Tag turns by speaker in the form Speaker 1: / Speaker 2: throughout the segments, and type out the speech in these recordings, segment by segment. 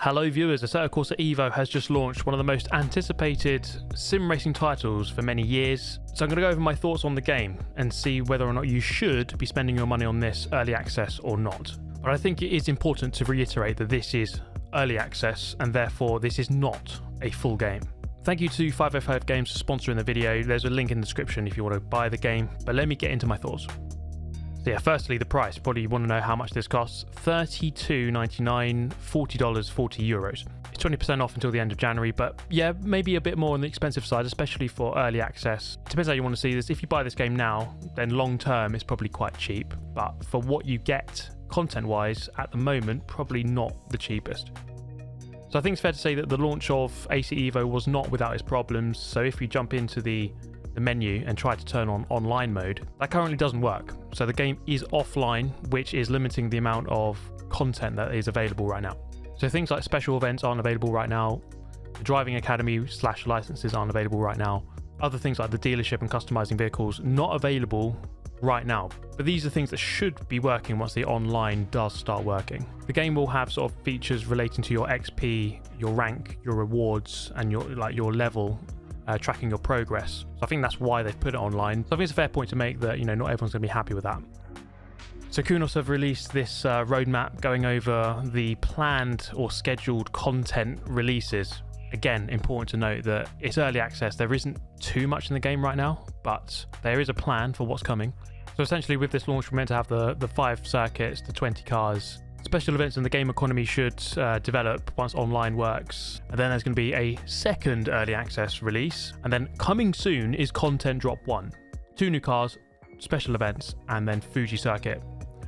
Speaker 1: Hello viewers, Assetto Corsa EVO has just launched one of the most anticipated sim racing titles for many years. So I'm going to go over my thoughts on the game and see whether or not you should be spending your money on this early access or not. But I think it is important to reiterate that this is early access and therefore this is not a full game. Thank you to 505 Games for sponsoring the video. There's a link in the description if you want to buy the game, but let me get into my thoughts. So yeah, firstly, the price. Probably you want to know how much this costs. $32.99, $40, 40 euros. It's 20% off until the end of January, but yeah, maybe a bit more on the expensive side, especially for early access. It depends how you want to see this. If you buy this game now, then long term it's probably quite cheap, but for what you get content-wise at the moment, probably not the cheapest. So I think it's fair to say that the launch of AC EVO was not without its problems. So if you jump into the menu and try to turn on online mode, that currently doesn't work. So the game is offline, which is limiting the amount of content that is available right now. So things like special events aren't available right now. The driving academy / licenses aren't available right now. Other things like the dealership and customizing vehicles, not available right now. But these are things that should be working once the online does start working. The game will have sort of features relating to your XP, your rank, your rewards, and your level, tracking your progress. So I think that's why they've put it online. So I think it's a fair point to make that, not everyone's going to be happy with that. So Kunos have released this roadmap going over the planned or scheduled content releases. Again, important to note that it's early access. There isn't too much in the game right now, but there is a plan for what's coming. So essentially with this launch, we're meant to have the 5 circuits, the 20 cars. Special events in the game economy should develop once online works. And then there's going to be a second early access release. And then coming soon is Content Drop 1. 2 new cars, special events, and then Fuji Circuit.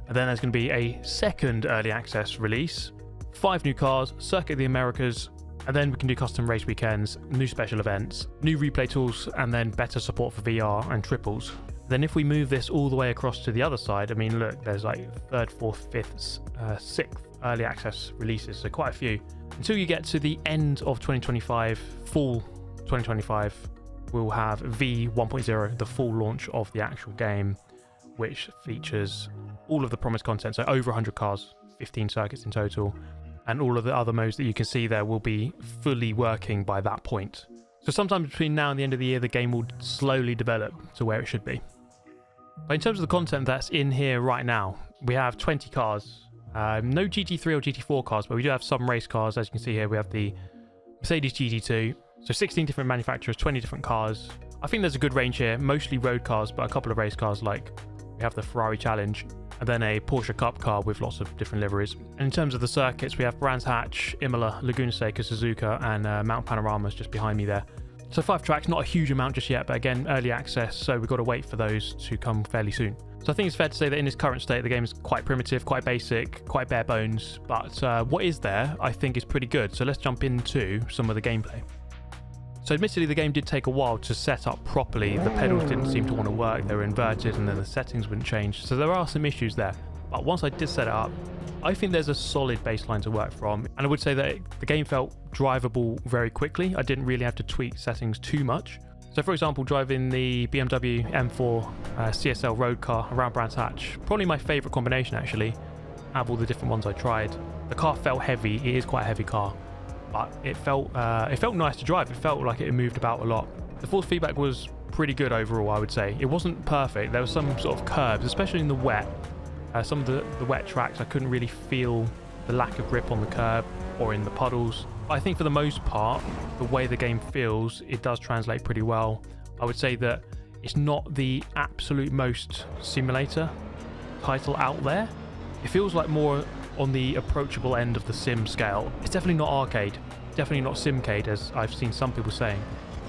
Speaker 1: And then there's going to be a second early access release. 5 new cars, Circuit of the Americas, and then we can do custom race weekends, new special events, new replay tools, and then better support for VR and triples. Then if we move this all the way across to the other side, I mean, look, there's like 3rd, 4th, 5th, 6th early access releases, so quite a few. Until you get to the end of 2025, full 2025, we'll have V1.0, the full launch of the actual game, which features all of the promised content, so over 100 cars, 15 circuits in total, and all of the other modes that you can see there will be fully working by that point. So sometime between now and the end of the year, the game will slowly develop to where it should be. But in terms of the content that's in here right now, we have 20 cars. No GT3 or GT4 cars, but we do have some race cars. As you can see here, we have the Mercedes GT2. So 16 different manufacturers, 20 different cars. I think there's a good range here, mostly road cars, but a couple of race cars, like we have the Ferrari Challenge, and then a Porsche Cup car with lots of different liveries. And in terms of the circuits, we have Brands Hatch, Imola, Laguna Seca, Suzuka, and Mount Panorama's just behind me there. So 5 tracks, not a huge amount just yet, but again, early access, so we've got to wait for those to come fairly soon. So I think it's fair to say that in its current state, the game is quite primitive, quite basic, quite bare bones, but what is there, I think, is pretty good. So let's jump into some of the gameplay. So admittedly, the game did take a while to set up properly. The pedals didn't seem to want to work, they were inverted, and then the settings wouldn't change. So there are some issues there. But once I did set it up, I think there's a solid baseline to work from. And I would say that the game felt drivable very quickly. I didn't really have to tweak settings too much. So for example, driving the BMW M4 CSL road car around Brands Hatch, probably my favorite combination actually, out of all the different ones I tried. The car felt heavy, it is quite a heavy car, but it felt nice to drive. It felt like it moved about a lot. The force feedback was pretty good overall, I would say. It wasn't perfect. There was some sort of curbs, especially in the wet. Some of the wet tracks, I couldn't really feel the lack of grip on the curb or in the puddles. But I think for the most part, the way the game feels, it does translate pretty well. I would say that it's not the absolute most simulator title out there. It feels like more on the approachable end of the sim scale. It's definitely not arcade, definitely not simcade, as I've seen some people saying.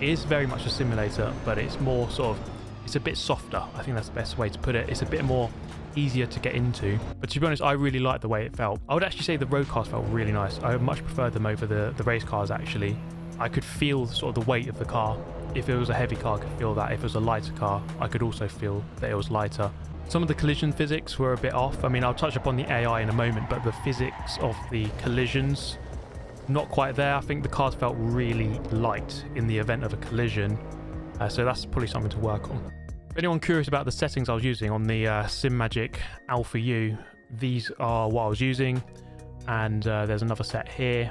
Speaker 1: It is very much a simulator, but it's more sort of, it's a bit softer. I think that's the best way to put it. It's a bit more easier to get into, but to be honest, I really liked the way it felt. I would actually say the road cars felt really nice. I much preferred them over the race cars actually. I could feel sort of the weight of the car. If it was a heavy car, I could feel that. If it was a lighter car, I could also feel that it was lighter. Some of the collision physics were a bit off. I mean, I'll touch upon the AI in a moment, but the physics of the collisions, not quite there. I think the cars felt really light in the event of a collision, so that's probably something to work on. For anyone curious about the settings I was using on the SimMagic Alpha U, these are what I was using. and there's another set here.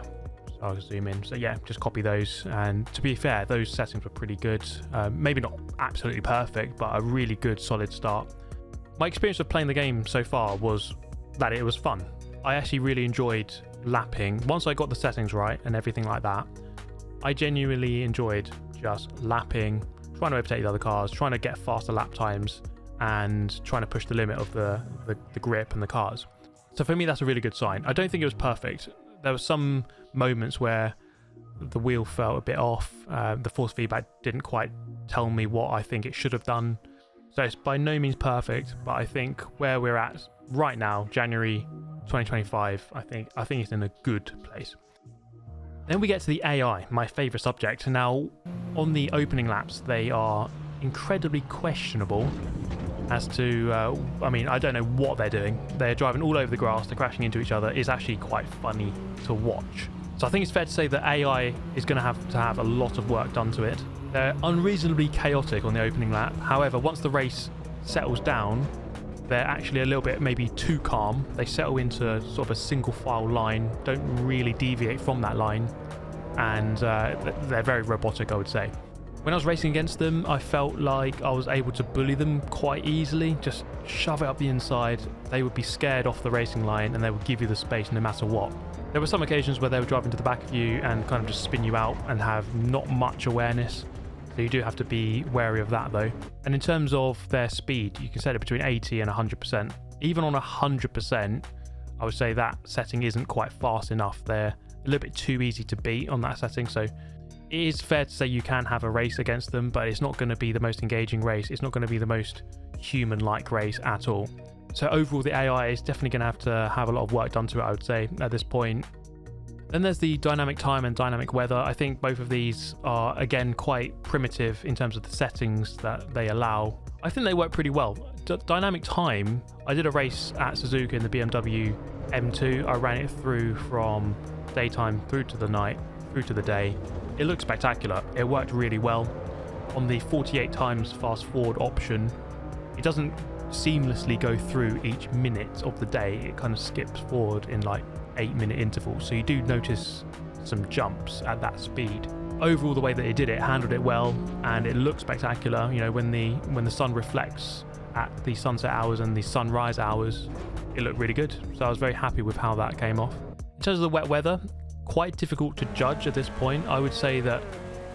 Speaker 1: So I'll zoom in. So yeah, just copy those. And to be fair, those settings were pretty good. Maybe not absolutely perfect, but a really good solid start. My experience of playing the game so far was that it was fun. I actually really enjoyed lapping. Once I got the settings right and everything like that, I genuinely enjoyed just lapping, trying to overtake the other cars, trying to get faster lap times, and trying to push the limit of the grip and the cars. So for me, that's a really good sign. I don't think it was perfect. There were some moments where the wheel felt a bit off. The force feedback didn't quite tell me what I think it should have done. So it's by no means perfect, but I think where we're at right now, January 2025, I think it's in a good place. Then we get to the AI, my favourite subject. Now, on the opening laps, they are incredibly questionable as to, I don't know what they're doing. They're driving all over the grass, they're crashing into each other. It's actually quite funny to watch. So I think it's fair to say that AI is going to have a lot of work done to it. They're unreasonably chaotic on the opening lap. However, once the race settles down, they're actually a little bit maybe too calm. They settle into sort of a single file line, don't really deviate from that line, and they're very robotic, I would say. When I was racing against them, I felt like I was able to bully them quite easily, just shove it up the inside. They would be scared off the racing line and they would give you the space no matter what. There were some occasions where they would drive into the back of you and kind of just spin you out and have not much awareness. So you do have to be wary of that though. And in terms of their speed, you can set it between 80 and 100%. Even on 100%, I would say that setting isn't quite fast enough. They're a little bit too easy to beat on that setting. So it is fair to say you can have a race against them, but it's not going to be the most engaging race. It's not going to be the most human-like race at all. So overall, the AI is definitely going to have a lot of work done to it, I would say, at this point. Then there's the dynamic time and dynamic weather. I think both of these are, again, quite primitive in terms of the settings that they allow. I think they work pretty well. Dynamic time, I did a race at Suzuka in the BMW M2. I ran it through from daytime through to the night, through to the day. It looked spectacular. It worked really well. On the 48 times fast forward option, it doesn't seamlessly go through each minute of the day. It kind of skips forward in like 8-minute intervals, so you do notice some jumps at that speed. Overall, the way that it did it, handled it well, and it looked spectacular. You know, when the sun reflects at the sunset hours and the sunrise hours, it looked really good. So I was very happy with how that came off. In terms of the wet weather, quite difficult to judge at this point. I would say that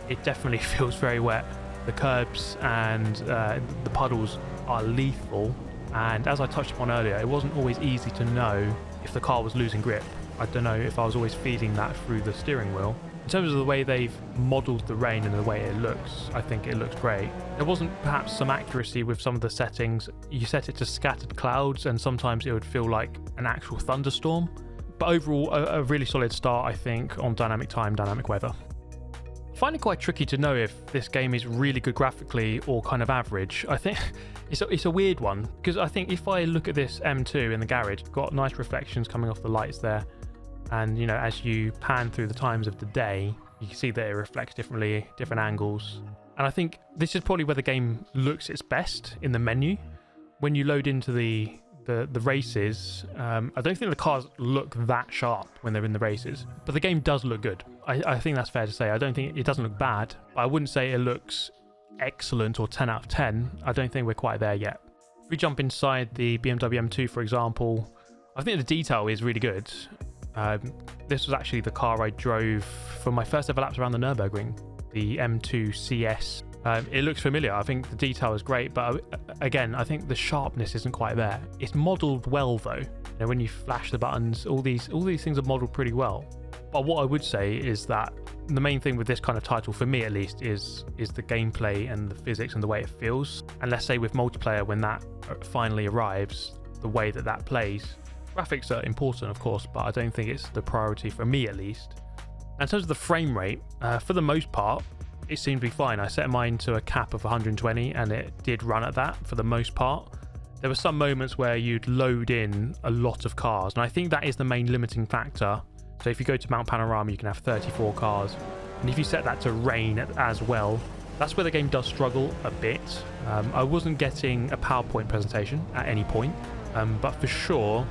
Speaker 1: it definitely feels very wet. The curbs and the puddles are lethal, and as I touched upon earlier, it wasn't always easy to know if the car was losing grip. I don't know if I was always feeling that through the steering wheel. In terms of the way they've modelled the rain and the way it looks, I think it looks great. There wasn't perhaps some accuracy with some of the settings. You set it to scattered clouds and sometimes it would feel like an actual thunderstorm. But overall, a really solid start, I think, on dynamic time, dynamic weather. I find it quite tricky to know if this game is really good graphically or kind of average. I think it's a weird one, because I think if I look at this M2 in the garage, got nice reflections coming off the lights there. And, you know, as you pan through the times of the day, you can see that it reflects differently, different angles. And I think this is probably where the game looks its best in the menu. When you load into the races, I don't think the cars look that sharp when they're in the races, but the game does look good. I think that's fair to say. I don't think it doesn't look bad, but I wouldn't say it looks excellent or 10 out of 10. I don't think we're quite there yet. If we jump inside the BMW M2, for example, I think the detail is really good. This was actually the car I drove for my first ever laps around the Nürburgring, the M2 CS. It looks familiar. I think the detail is great, but again, I think the sharpness isn't quite there. It's modelled well though. You know, when you flash the buttons, all these things are modelled pretty well. But what I would say is that the main thing with this kind of title, for me at least, is the gameplay and the physics and the way it feels. And let's say with multiplayer, when that finally arrives, the way that plays. Graphics are important, of course, but I don't think it's the priority for me at least. In terms of the frame rate, for the most part, it seemed to be fine. I set mine to a cap of 120 and it did run at that for the most part. There were some moments where you'd load in a lot of cars, and I think that is the main limiting factor. So if you go to Mount Panorama, you can have 34 cars. And if you set that to rain as well, that's where the game does struggle a bit. I wasn't getting a PowerPoint presentation at any point, but for sure,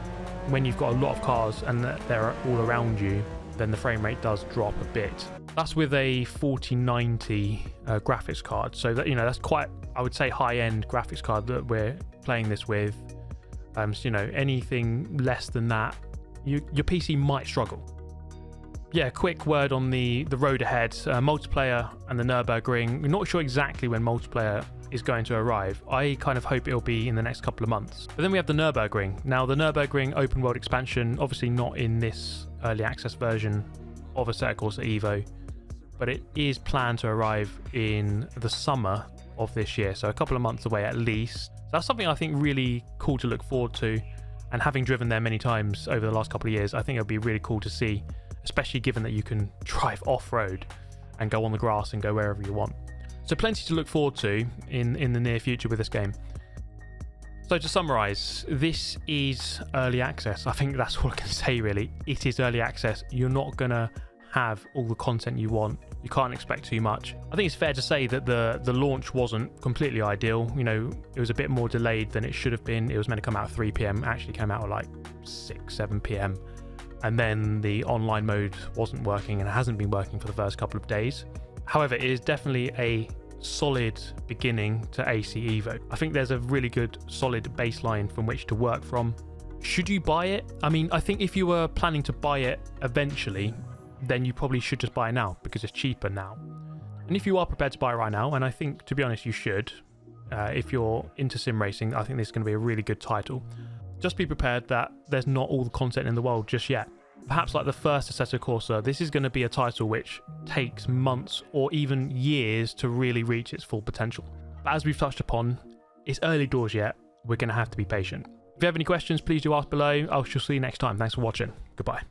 Speaker 1: when you've got a lot of cars and they're all around you, then the frame rate does drop a bit. That's with a 4090 graphics card, so that, you know, that's quite, I would say, high-end graphics card that we're playing this with. So, you know, anything less than that, your PC might struggle. Yeah, quick word on the road ahead. Multiplayer and the Nürburgring. We're not sure exactly when multiplayer is going to arrive. I kind of hope it'll be in the next couple of months. But then we have the Nürburgring. Now, the Nürburgring open world expansion, obviously not in this early access version of Assetto Corsa EVO, but it is planned to arrive in the summer of this year, so a couple of months away at least. So that's something I think really cool to look forward to, and having driven there many times over the last couple of years, I think it'll be really cool to see, especially given that you can drive off-road and go on the grass and go wherever you want. So plenty to look forward to in the near future with this game. So to summarise, this is early access. I think that's all I can say really. It is early access. You're not going to have all the content you want. You can't expect too much. I think it's fair to say that the launch wasn't completely ideal. You know, it was a bit more delayed than it should have been. It was meant to come out at 3 p.m. Actually came out at like 6, 7 p.m. And then the online mode wasn't working and it hasn't been working for the first couple of days. However, it is definitely a solid beginning to AC EVO. I think there's a really good solid baseline from which to work from. Should you buy it? I mean, I think if you were planning to buy it eventually, then you probably should just buy it now because it's cheaper now. And if you are prepared to buy it right now, and I think, to be honest, you should, if you're into sim racing, I think this is going to be a really good title. Just be prepared that there's not all the content in the world just yet. Perhaps like the first Assetto Corsa, this is going to be a title which takes months or even years to really reach its full potential. But as we've touched upon, it's early doors yet. We're going to have to be patient. If you have any questions, please do ask below. I shall see you next time. Thanks for watching. Goodbye.